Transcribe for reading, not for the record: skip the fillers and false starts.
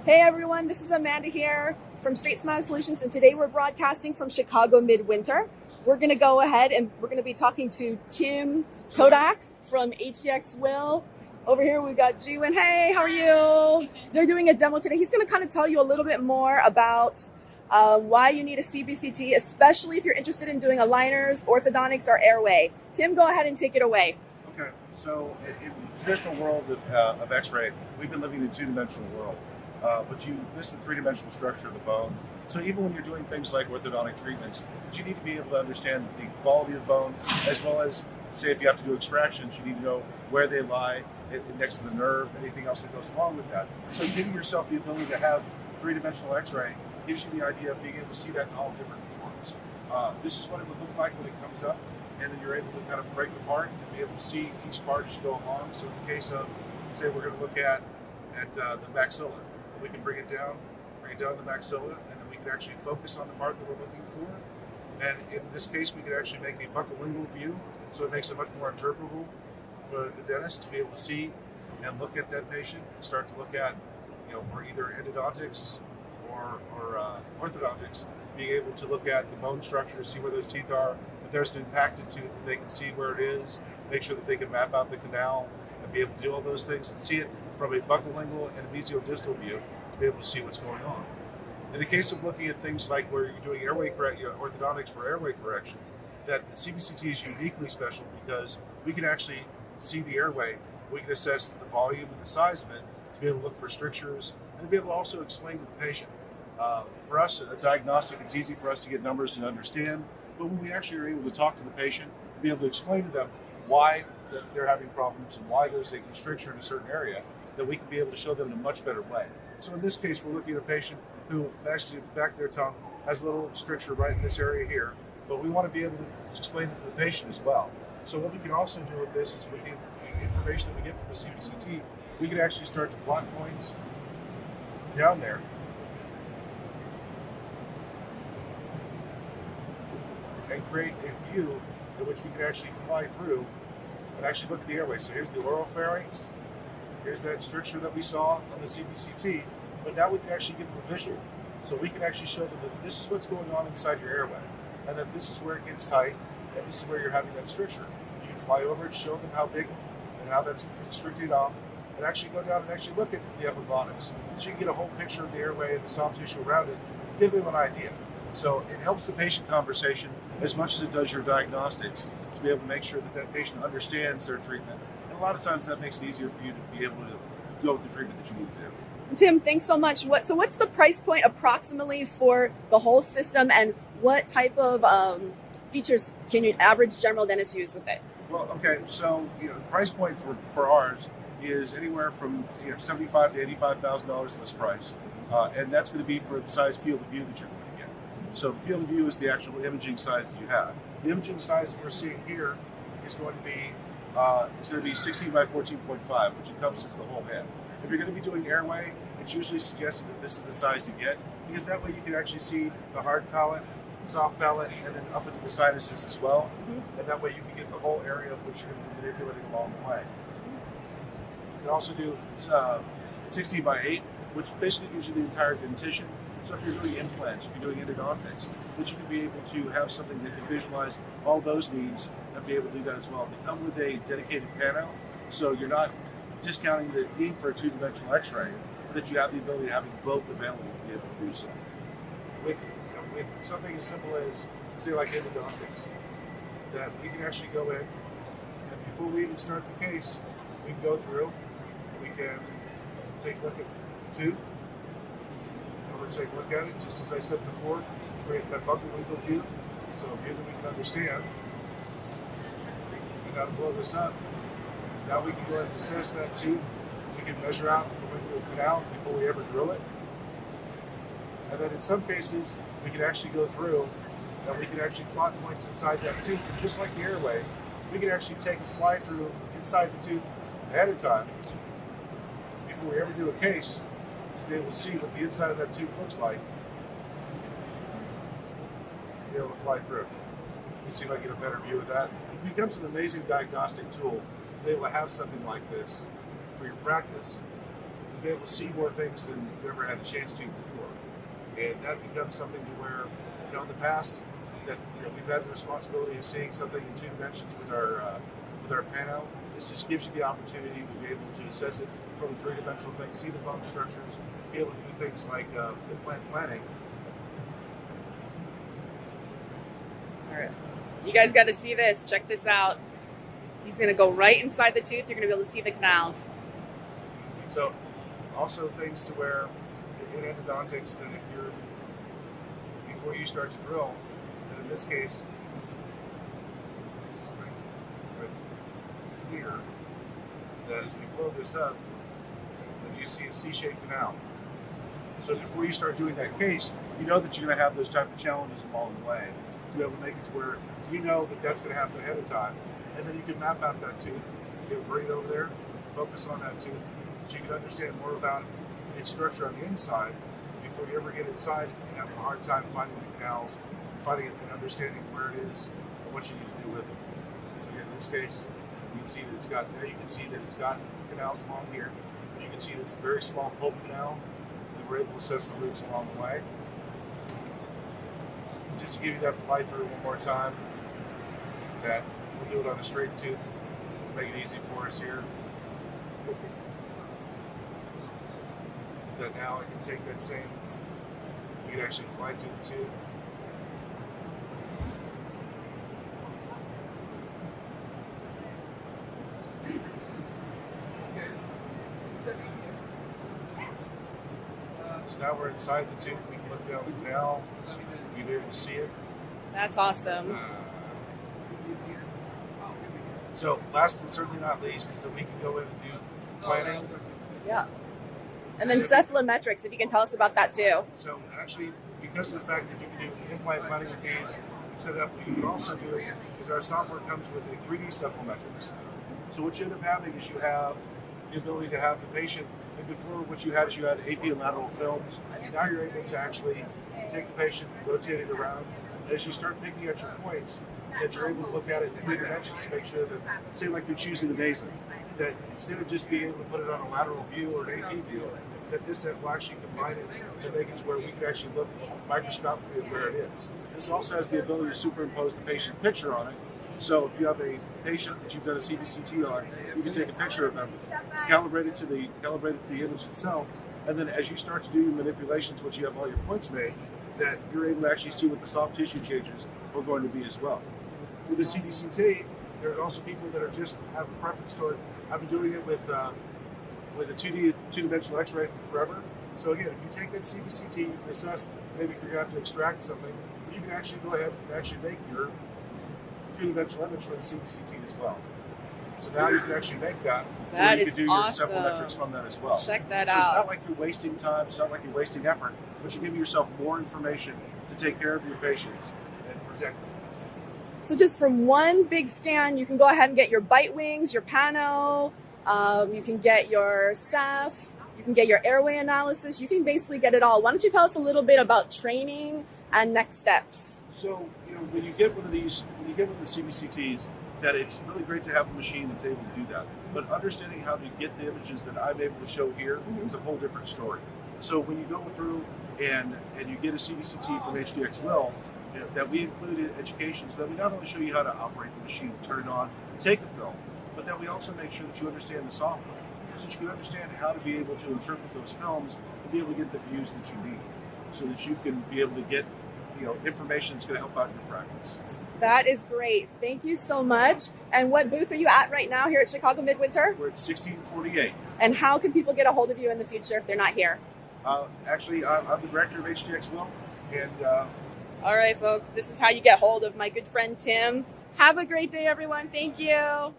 Hey everyone, this is Amanda here from StraightSmile Solutions, and today we're broadcasting from Chicago Midwinter. We're going to go ahead and we're going to be talking to Tim Kodak from HDX Will. Over here we've got Jiwin. Hey, how are you? They're doing a demo today. He's going to kind of tell you a little bit more about why you need a CBCT, especially if you're interested in doing aligners, orthodontics, or airway. Tim, go ahead and take it away. Okay, so in the traditional world of X-ray, we've been living in a two-dimensional world. But you miss the three-dimensional structure of the bone. So even when you're doing things like orthodontic treatments, you need to be able to understand the quality of the bone, as well as, say, if you have to do extractions, you need to know where they lie, next to the nerve, anything else that goes along with that. So giving yourself the ability to have three-dimensional X-ray gives you the idea of being able to see that in all different forms. This is what it would look like when it comes up, and then you're able to kind of break it apart and be able to see each part as you go along. So in the case of, say, we're going to look at the maxilla. We can bring it down to the maxilla, and then we can actually focus on the part that we're looking for. And in this case, we can actually make a buccolingual view, so it makes it much more interpretable for the dentist to be able to see and look at that patient and start to look at, for either endodontics or orthodontics, being able to look at the bone structure, see where those teeth are. If there's an impacted tooth, that they can see where it is, make sure that they can map out the canal and be able to do all those things and see it from a buccolingual and a mesiodistal view to be able to see what's going on. In the case of looking at things like where you're doing airway orthodontics for airway correction, that the CBCT is uniquely special because we can actually see the airway, we can assess the volume and the size of it to be able to look for strictures and to be able to also explain to the patient. For us, a diagnostic, it's easy for us to get numbers and understand, but when we actually are able to talk to the patient, be able to explain to them why they're having problems and why there's a stricture in a certain area, that we can be able to show them in a much better way. So in this case, we're looking at a patient who actually at the back of their tongue has a little stricture right in this area here, but we want to be able to explain it to the patient as well. So what we can also do with this is with the information that we get from the CBCT, we can actually start to plot points down there and create a view in which we can actually fly through and actually look at the airway. So here's the oral pharynx. Here's that stricture that we saw on the CBCT, but now we can actually give them a visual. So we can actually show them that this is what's going on inside your airway, and that this is where it gets tight, and this is where you're having that stricture. You can fly over and show them how big and how that's constricted off, and actually go down and actually look at the epiglottis. So you can get a whole picture of the airway and the soft tissue around it to give them an idea. So it helps the patient conversation as much as it does your diagnostics to be able to make sure that that patient understands their treatment. And a lot of times that makes it easier for you to be able to go with the treatment that you need to do. Tim, thanks so much. So what's the price point approximately for the whole system, and what type of features can your average general dentist use with it? Well, okay, so the price point for ours is anywhere from $75,000 to $85,000 list price, and that's going to be for the size field of view that you're going to get. So the field of view is the actual imaging size that you have. The imaging size that we're seeing here is going to be 16 by 14.5, which encompasses the whole head. If you're going to be doing airway, it's usually suggested that this is the size to get, because that way you can actually see the hard palate, the soft palate, and then up into the sinuses as well. Mm-hmm. And that way you can get the whole area of which you're going to be manipulating along the way. You can also do 16 by 8, which basically gives you the entire dentition. So if you're doing implants, if you're doing endodontics, that you can be able to have something that can visualize all those needs and be able to do that as well. They come with a dedicated pano, so you're not discounting the need for a two-dimensional X-ray, but that you have the ability of having both available to be able to do so. With something as simple as, say, like endodontics, that we can actually go in, and before we even start the case, we can go through, we can take a look at the tooth, take a look at it, just as I said before, create that buccolingual view, so a view that we can understand. And now to blow this up, now we can go ahead and assess that tooth. We can measure out the lingual canal before we ever drill it. And then in some cases, we can actually go through and we can actually plot points inside that tooth. And just like the airway, we can actually take a fly through inside the tooth ahead of time before we ever do a case, to be able to see what the inside of that tooth looks like, be able to fly through. Let me see if I get a better view of that. It becomes an amazing diagnostic tool to be able to have something like this for your practice, to be able to see more things than you've ever had a chance to before. And that becomes something to where, in the past, that we've had the responsibility of seeing something in 2 dimensions with our pano. This just gives you the opportunity to be able to assess it from a 3-dimensional thing, see the bone structures, be able to do things like implant planning. All right. You guys got to see this. Check this out. He's going to go right inside the tooth. You're going to be able to see the canals. So, also things to where in endodontics that before you start to drill, that in this case, right here, that as we blow this up, that you see a C-shaped canal. So before you start doing that case, you know that you're going to have those type of challenges along the way to be able to make it to where you know that that's going to happen ahead of time. And then you can map out that tooth, bring it over there, focus on that tooth, so you can understand more about its structure on the inside before you ever get inside and have a hard time finding the canals, finding it and understanding where it is and what you need to do with it. So again, in this case, you can see that it's got canals along here. You can see that it's a very small pulp canal. And we're able to assess the roots along the way. Just to give you that fly through one more time, that we'll do it on a straight tooth to make it easy for us here. Is that now I can take that same, we can actually fly through the tooth. So now we're inside the tooth, we can look down the canal, you'll be able to see it. That's awesome. So last and certainly not least is that we can go in and do planning. Yeah. And then cephalometrics, if you can tell us about that too. So actually, because of the fact that you can do implant planning with these and set it up, what you can also do is our software comes with a 3D cephalometrics. So what you end up having is you have the ability to have the patient, and before what you had is you had AP and lateral films. Now you're able to actually take the patient, rotate it around. As you start picking at your points, that you're able to look at it in 3 dimensions to make sure that, say like you're choosing the nasal, that instead of just being able to put it on a lateral view or an AP view, that this will actually combine it to make it to where we can actually look microscopically at where it is. This also has the ability to superimpose the patient's picture on it. So if you have a patient that you've done a CBCT on, you can take a picture of them, calibrate it to the image itself, and then as you start to do your manipulations, once you have all your points made, that you're able to actually see what the soft tissue changes are going to be as well. With the CBCT, there are also people that are just have a preference to it. I've been doing it with a 2-dimensional Xray for forever. So again, if you take that CBCT, you can assess maybe if you're going to have to extract something, you can actually go ahead and actually make your 2-dimensional image for the CBCT as well. So now you can actually make that. That you is can do awesome. your cephalometrics from that as well. Check that so out. It's not like you're wasting time, it's not like you're wasting effort, but you're giving yourself more information to take care of your patients and protect them. So just from one big scan, you can go ahead and get your bite wings, your pano, you can get your ceph, you can get your airway analysis, you can basically get it all. Why don't you tell us a little bit about training and next steps? So, when you get one of the CBCTs, that it's really great to have a machine that's able to do that. But understanding how to get the images that I'm able to show here is a whole different story. So when you go through and you get a CBCT from HDX that we included education so that we not only show you how to operate the machine, turn it on, take a film, but that we also make sure that you understand the software so that you can understand how to be able to interpret those films and be able to get the views that you need so that you can be able to get information that's going to help out in your practice. That is great. Thank you so much. And what booth are you at right now here at Chicago Midwinter? We're at 1648. And how can people get a hold of you in the future if they're not here? Actually, I'm the director of HDX Will, and all right, folks, this is how you get hold of my good friend Tim. Have a great day, everyone. Thank you.